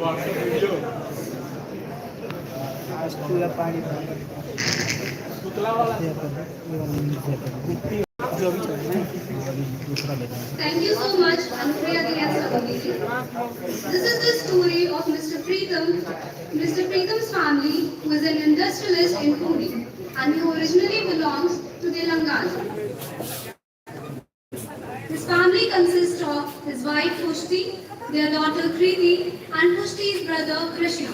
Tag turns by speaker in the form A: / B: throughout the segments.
A: आज पूरा पानी जो भी चल रहा है दूसरा लेना है।
B: Thank you so much, Anupriya Di and Sabini. This is the story of Mr. Preetham. Mr. Preetham's family was an industrialist in Pune, and he originally belongs to Telangana. His family consists of his wife Pushti, their daughter Kriti, and Pushti's brother Krishna.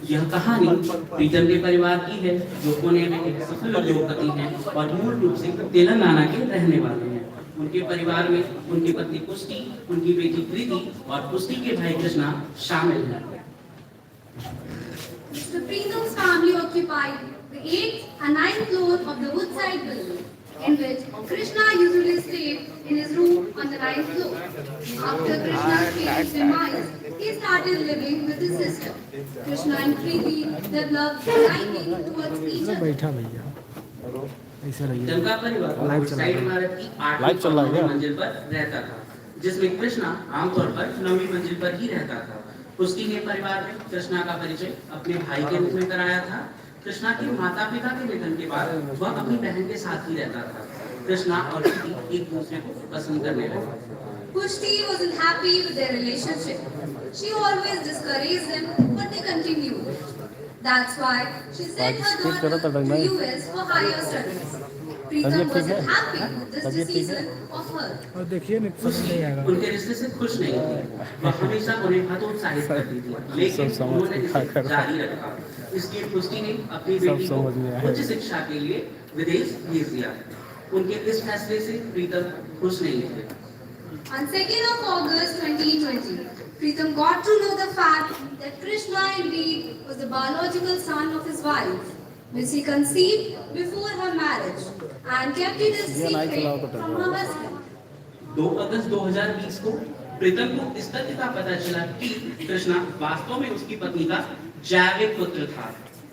C: यह कहानी प्रीतम के परिवार की है जो पुणे में एक सफल उद्योगपति हैं और मूल रूप से तेलंगाना के रहने वाले हैं। उनके परिवार में उनकी पत्नी पुष्टि, उनकी बेटी प्रीति और पुष्टि के भाई कृष्णा शामिल हैं।
B: Mr. Preetham's family occupied the 8th and 9th floor of the Woodside building, in which Krishna usually stayed in his room on the 9th floor. After Krishna's parents' demise, he started living with his sister. Krishna and Preeti developed a liking towards each other.
A: बैठा भैया ऐसा रहिए।
C: जनता परिवार side इमारत की 8वीं मंजिल पर रहता था, जिसमें कृष्णा आमतौर पर 9वीं मंजिल पर ही रहता था। पुष्टि ने परिवार में कृष्णा का परिचय अपने भाई के रूप में कराया था। कृष्णा के माता पिता के निधन के बाद वह अपनी बहन के साथ ही रहता था। कृष्णा और प्रीति एक दूसरे को पसंद करने लगे।
B: Pushti wasn't happy with their relationship. She always discouraged them, but they continued. That's why she sent her daughter to US for higher studies. Preetham wasn't happy with this decision of her.
A: और देखिए नहीं आएगा।
C: उनके रिश्ते से खुश नहीं थी। वह हमेशा उन्हें हतोत्साहित करती थी, लेकिन उन्होंने इसे जारी रखा। इसलिए पुष्टि ने अपनी बेटी को उच्च शिक्षा के लिए विदेश भेज दिया। उनके इस फैसले से प्रीतम खुश नहीं थे।
B: On 2nd of August 2020, Preetham got to know the fact that Krishna indeed was the biological son of his wife, which he conceived before her marriage and kept it a secret from her husband.
C: 2 अगस्त 2020 को प्रीतम को इस तथ्य का पता चला कि कृष्णा वास्तव में उसकी पत्नी का जैविक पुत्र था,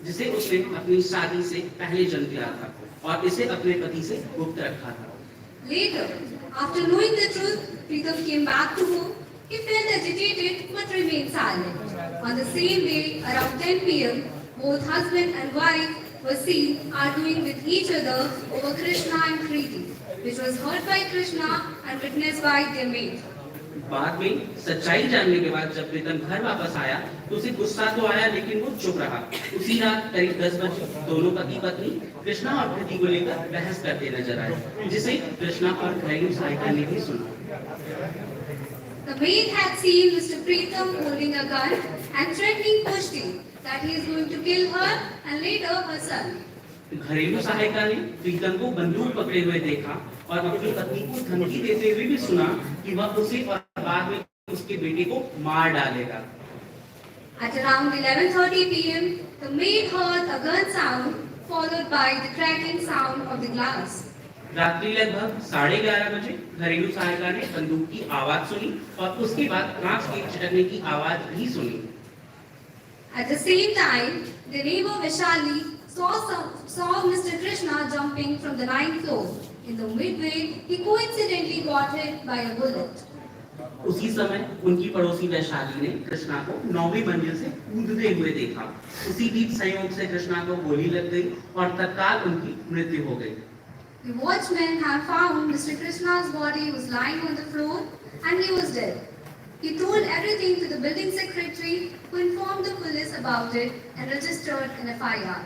C: जिसे उसने अपनी शादी से पहले जन्म दिया था और इसे अपने पति से गुप्त रखा था।
B: Later, after knowing the truth, Preetham came back to home. He felt agitated but remained silent. On the same day, around 10 p.m., both husband and wife were seen arguing with each other over Krishna and Kriti, which was heard by Krishna and witnessed by their maid.
C: बाद में सच्चाई जानने के बाद जब प्रीतम घर वापस आया तो उसे गुस्सा तो आया, लेकिन वो चुप रहा। उसी रात करीब 10 बजे दोनों पति पत्नी कृष्णा और प्रीति को लेकर बहस करते नजर आए, जिसे कृष्णा और घरेलू सहायिका ने भी सुना।
B: The maid had seen Mr. Preetham holding a gun and threatening Pushti that he is going to kill her and later her son.
C: घरेलू सहायिका ने प्रीतम को बंदूक पकड़े हुए देखा और अपनी पत्नी को धमकी देते हुए भी सुना कि वह उसे और बाद में उसके बेटे को मार डालेगा।
B: At around 11:30 p.m., the maid heard a gun sound followed by the cracking sound of the glass.
C: रात्रि लगभग 11:30 बजे घरेलू सहायिका ने बंदूक की आवाज सुनी और उसके बाद कांच के छिटकने की आवाज भी सुनी।
B: At the same time, the neighbor Vishali saw Mr. Krishna jumping from the 9th floor. In the midway, he coincidentally got hit by a bullet.
C: उसी समय उनकी पड़ोसी वैशाली ने कृष्णा को 9वीं मंजिल से कूदते हुए देखा। उसी बीच संयोग से कृष्णा को गोली लग गई और तत्काल उनकी मृत्यु हो गई।
B: The watchmen have found Mr. Krishna's body was lying on the floor and he was dead. He told everything to the building secretary, who informed the police about it and registered an FIR.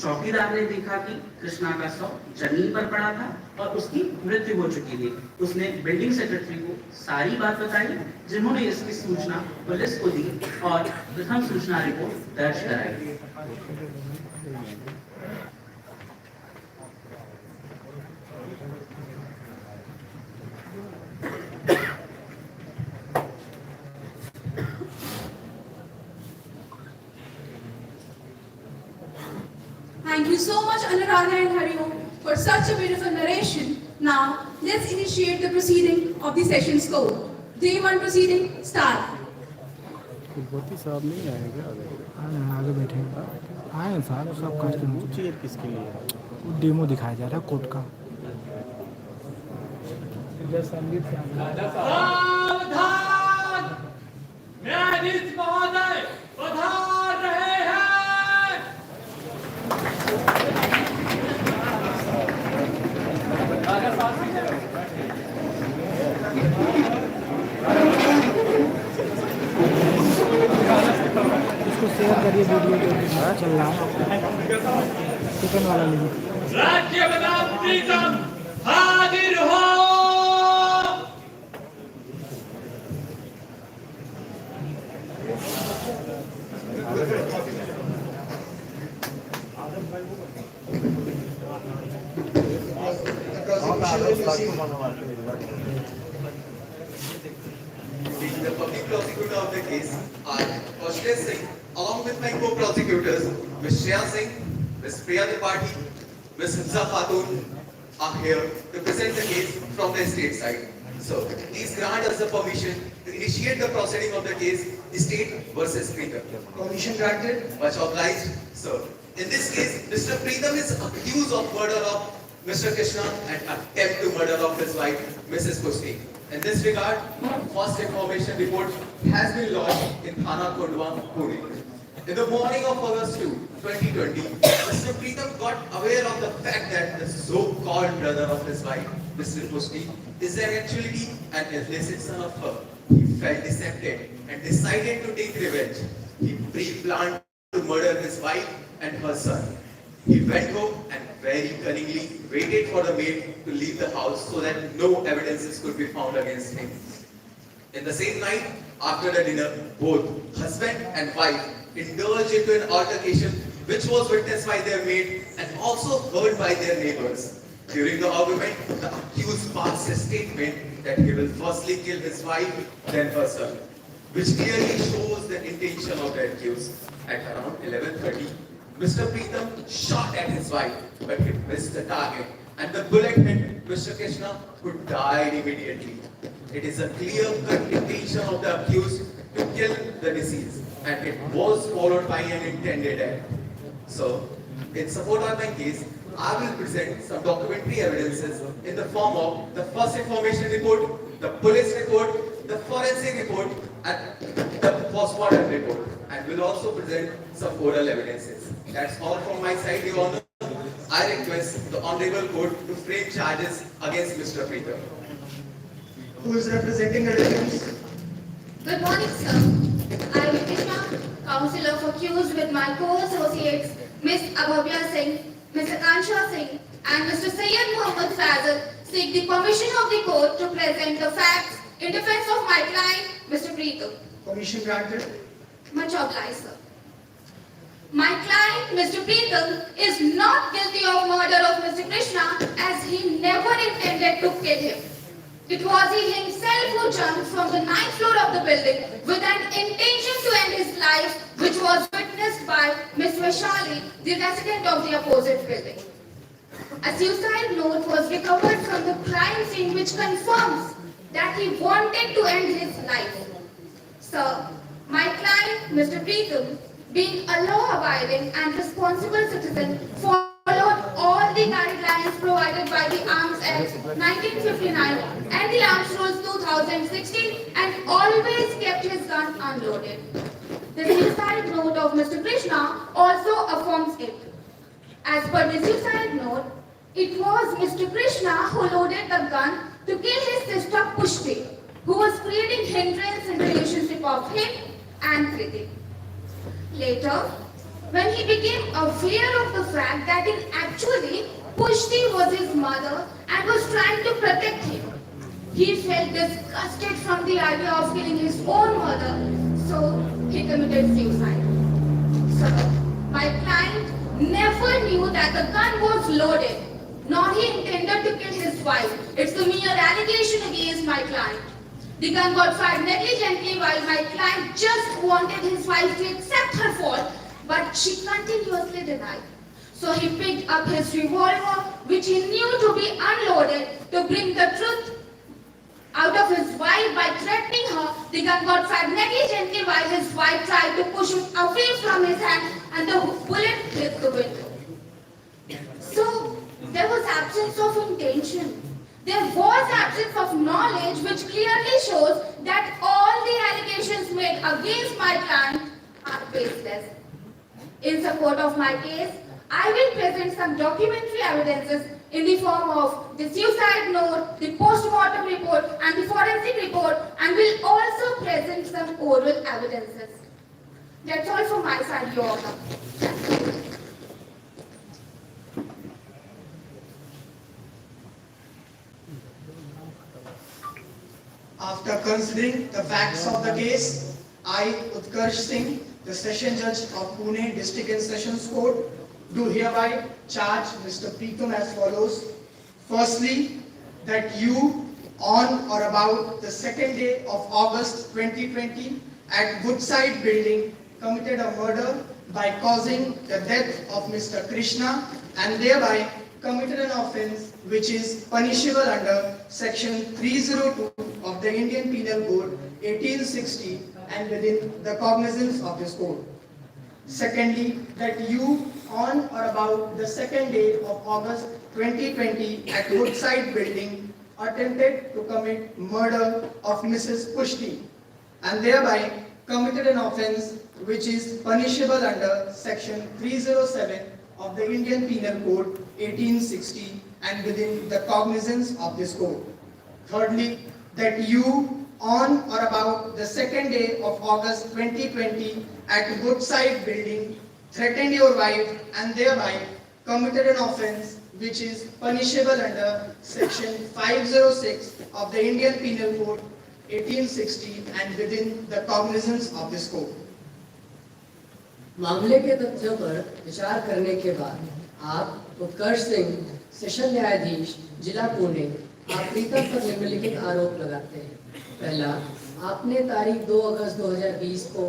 C: चौकीदार ने देखा कि कृष्णा का शव जमीन पर पड़ा था और उसकी मृत्यु हो चुकी थी। उसने बिल्डिंग सेक्रेटरी को सारी बात बताई, जिन्होंने इसकी सूचना पुलिस को दी और प्रथम सूचना रिपोर्ट दर्ज कराई।
D: Thank you so much, Anuradha and Hariom, for such a beautiful narration. Now, let's initiate the proceeding of the session score. Day 1 proceeding, start.
A: कुलपति साहब नहीं आए क्या? आगे बैठे आए साहब, सब काट के पूछिए किसके लिए डेमो दिखाया जा रहा है कोर्ट का। संगीत करिए वीडियो जो चल रहा है चिकन वाला लीजिए।
E: राज्य पिता प्रीतम हाजिर हो।
F: Being the public prosecutor of the case, I, Kaushal Singh, along with my co-prosecutors, Ms. Shreya Singh, Ms. Priya Tripathi, Ms. Hafsa Khatun, are here to present the case from the state side. So, please grant us the permission to initiate the proceeding of the case, State versus Preetham. Permission granted. Much obliged, sir. In this case, Mr. Preetham is accused of murder of Mr. Krishna and attempt to murder of his wife, Mrs. Kushti. In this regard, first information report has been lodged in Thana Kondwa, Pune. In the morning of August 2, 2020, Mr. Preetham got aware of the fact that the so-called brother of his wife, Mr. Kushti, is actually an illicit son of her. He felt decepted and decided to take revenge. He pre-planned to murder his wife and her son. He went home and very cunningly waited for the maid to leave the house so that no evidences could be found against him. In the same night, after the dinner, both husband and wife indulged into an altercation which was witnessed by their maid and also heard by their neighbors. During the argument, the accused passed a statement that he will firstly kill his wife, then her son, which clearly shows the intention of the accused. At around 11:30, Mr. Preetham shot at his wife, but he missed the target, and the bullet hit Mr. Krishna, who died immediately. It is a clear-cut intention of the accused to kill the deceased, and it was followed by an intended act. So, in support of my case, I will present some documentary evidences in the form of the first information report, the police report, the forensic report, and the postmortem report, and will also present some oral evidences. That's all from my side, Your Honor. I request the Honorable Court to frame charges against Mr. Preetham. Who is representing the defense?
B: Good morning, sir. I am Krishna, counsel of accused with my co-associates, Ms. Abhavya Singh, Mr. Kansha Singh, and Mr. Syed Muhammad Fazal, seek the permission of the court to present the facts in defense of my client, Mr. Preetham.
F: Permission granted.
B: Much obliged, sir. My client, Mr. Preetham, is not guilty of murder of Mr. Krishna as he never intended to kill him. It was he himself who jumped from the 9th floor of the building with an intention to end his life, which was witnessed by Ms. Vaishali, the resident of the opposite building. A suicide note was recovered from the crime scene which confirms that he wanted to end his life. Sir, my client, Mr. Preetham, being a law-abiding and responsible citizen, followed all the guidelines provided by the Arms Act 1959 and the Arms Rules 2016 and always kept his gun unloaded. The suicide note of Mr. Krishna also affirms it. As per the suicide note, it was Mr. Krishna who loaded the gun to kill his sister Pushti, who was creating hindrance in the relationship of him and Kriti. Later, when he became aware of the fact that in actually Pushti was his mother and was trying to protect him, he felt disgusted from the idea of killing his own mother, so he committed suicide. So, my client never knew that the gun was loaded, nor he intended to kill his wife. It's a mere allegation against my client. The gun got fired negligently while my client just wanted his wife to accept her fault, but she continuously denied. So he picked up his revolver, which he knew to be unloaded, to bring the truth out of his wife by threatening her. The gun got fired negligently while his wife tried to push it away from his hand and the bullet hit the window. So there was absence of intention. There was absence of knowledge, which clearly shows that all the allegations made against my client are baseless. In support of my case, I will present some documentary evidences in the form of the suicide note, the post-mortem report and the forensic report, and will also present some oral evidences.
D: That's all from my side, Your Honor.
G: After considering the facts of the case, I, Utkarsh Singh, the Session Judge of Pune District and Sessions Court, do hereby charge Mr. Pritam as follows. Firstly, that you, on or about the second day of August 2020, at Woodside Building, committed a murder by causing the death of Mr. Krishna and thereby committed an offence which is punishable under Section 302 of the Indian Penal Code 1860 and within the cognizance of this code. Secondly, that you, on or about the second day of August 2020 at Woodside Building, attempted to commit murder of Mrs. Pushti and thereby committed an offence which is punishable under Section 307 of the Indian Penal Code 1860 and within the cognizance of this code. Thirdly, that you, on or about the second day of August 2020 at Woodside Building, threatened your wife and thereby committed an offence which is punishable under Section 506 of the Indian Penal Code 1860 and within the cognizance of this code.
H: मामले के तथ्यों पर विचार करने के बाद आप उत्कर्ष Singh session न्यायाधीश जिला पुणे आप प्रीतम पर निम्नलिखित आरोप लगाते हैं। पहला, आपने तारीख 2 अगस्त 2020 को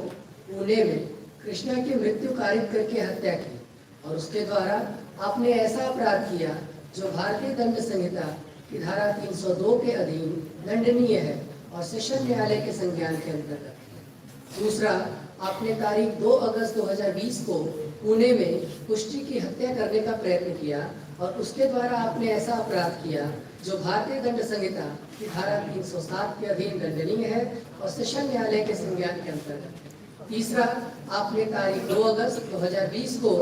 H: पुणे में कृष्णा की मृत्यु कारित करके हत्या की और उसके द्वारा आपने ऐसा अपराध किया जो भारतीय दंड संहिता की धारा 302 के अधीन दंडनीय है और सेशन न्यायालय के संज्ञान के अंतर्गत है। दूसरा, आपने तारीख 2 अगस्त 2020 को पुणे में पुष्टि की हत्या करने का प्रयत्न किया और उसके द्वारा आपने ऐसा अपराध किया जो भारतीय दंड संहिता की धारा 307 के अधीन दंडनीय है और सेशन न्यायालय के संज्ञान के अंतर्गत है। तीसरा, आपने तारीख 2 अगस्त 2020 को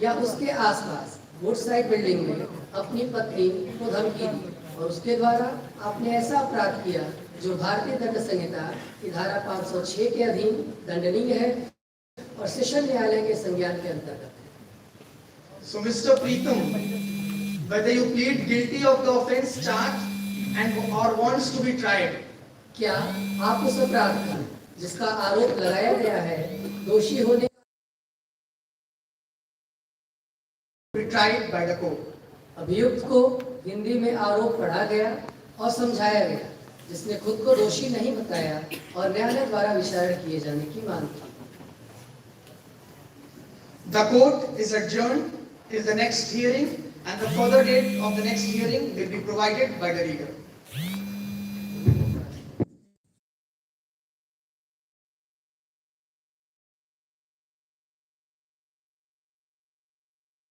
H: या उसके आसपास वुडसाइड बिल्डिंग में अपनी पत्नी को धमकी दी और उसके द्वारा आपने ऐसा अपराध किया जो भारतीय दंड संहिता की धारा 506 के अधीन दंडनीय है और सेशन न्यायालय के संज्ञान के अंतर्गत है।
G: So Mr. Pritam, whether you plead guilty of the offence charged and or wants to be tried,
H: क्या आप उस अपराध का जिसका आरोप लगाया गया है दोषी होने
G: be tried by the court.
H: अभियुक्त को हिंदी में आरोप पढ़ा गया और समझाया गया जिसने खुद को दोषी नहीं बताया और न्यायालय द्वारा विचारण किए जाने की मांग की।
G: The court is adjourned till the next hearing and the further date of the next hearing will be provided by the reader.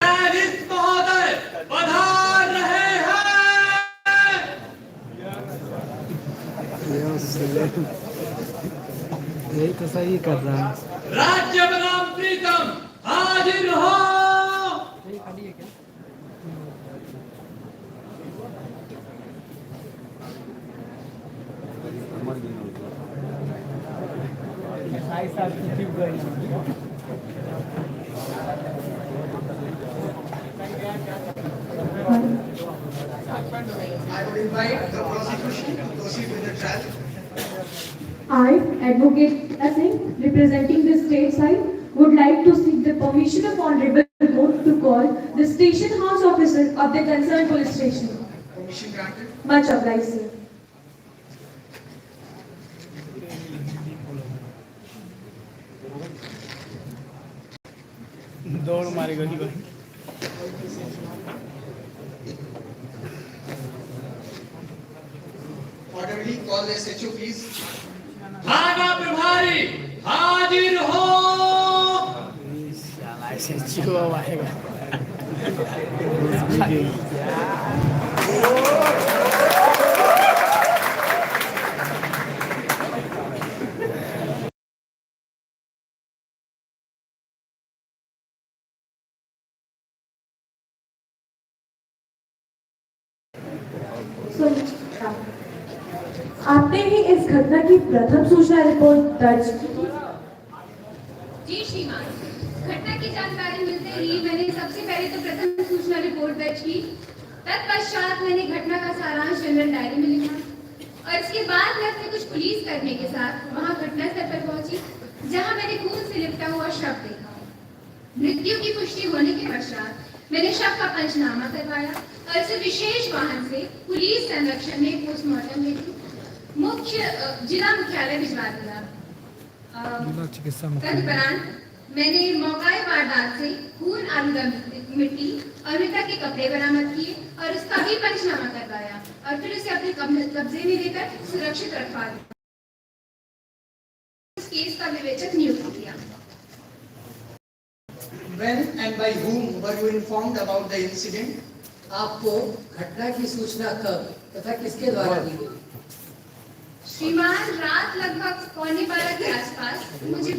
E: न्यायाधीश महोदय पधार रहे हैं।
A: यही तो सही कर रहा है।
E: राज्य बनाम प्रीतम हाजिर हो।
G: I would invite the prosecution to proceed with the trial.
I: I, Advocate Singh, representing the state side, would like to seek the permission of Honorable Court to call the station house officer of the concerned police station.
G: Permission granted.
I: Much obliged, sir.
A: दौड़ मारेगा जी भाई।
G: Orderly, call the SHO please.
E: थाना प्रभारी हाजिर हो।
A: आएगा।
I: आपने ही इस घटना की प्रथम सूचना रिपोर्ट दर्ज की थी।
B: जी श्रीमान, घटना की जानकारी मिलते ही मैंने सबसे पहले तो प्रथम सूचना रिपोर्ट दर्ज की। तत्पश्चात मैंने घटना का सारांश जनरल डायरी में लिखा और इसके बाद मैं अपने कुछ पुलिस कर्मी के साथ वहां घटनास्थल पर पहुंची, जहां मैंने खून से लिपटा हुआ शव देखा। मृत्यु की पुष्टि होने के पश्चात मैंने शव का पंचनामा करवाया और इसे विशेष वाहन से पुलिस संरक्षण में पोस्टमार्टम हेतु मुख्य जिला मुख्यालय भिजवा दिया। तदुपरांत मैंने मौकाए वारदात से खून आलूदा मिट्टी और मृतक के कपड़े बरामद किए और उसका भी पंचनामा करवाया और फिर उसे अपने कब्जे में लेकर सुरक्षित रखवा दिया। इस केस का विवेचक नियुक्त किया।
G: When and by whom were you informed about the incident?
H: आपको घटना की सूचना कब तथा किसके द्वारा दी गई?
B: श्रीमान, रात लगभग 11:15 के आसपास मुझे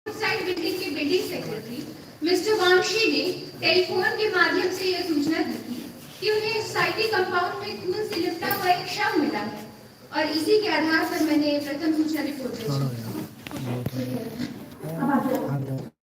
B: साइड बिल्डिंग के बिल्डिंग सेक्रेटरी मिस्टर वामशी ने टेलीफोन के माध्यम से यह सूचना दी थी कि उन्हें सोसाइटी कंपाउंड में खून से लिपटा हुआ एक शव मिला है और इसी के आधार पर मैंने प्रथम सूचना रिपोर्ट दर्ज की।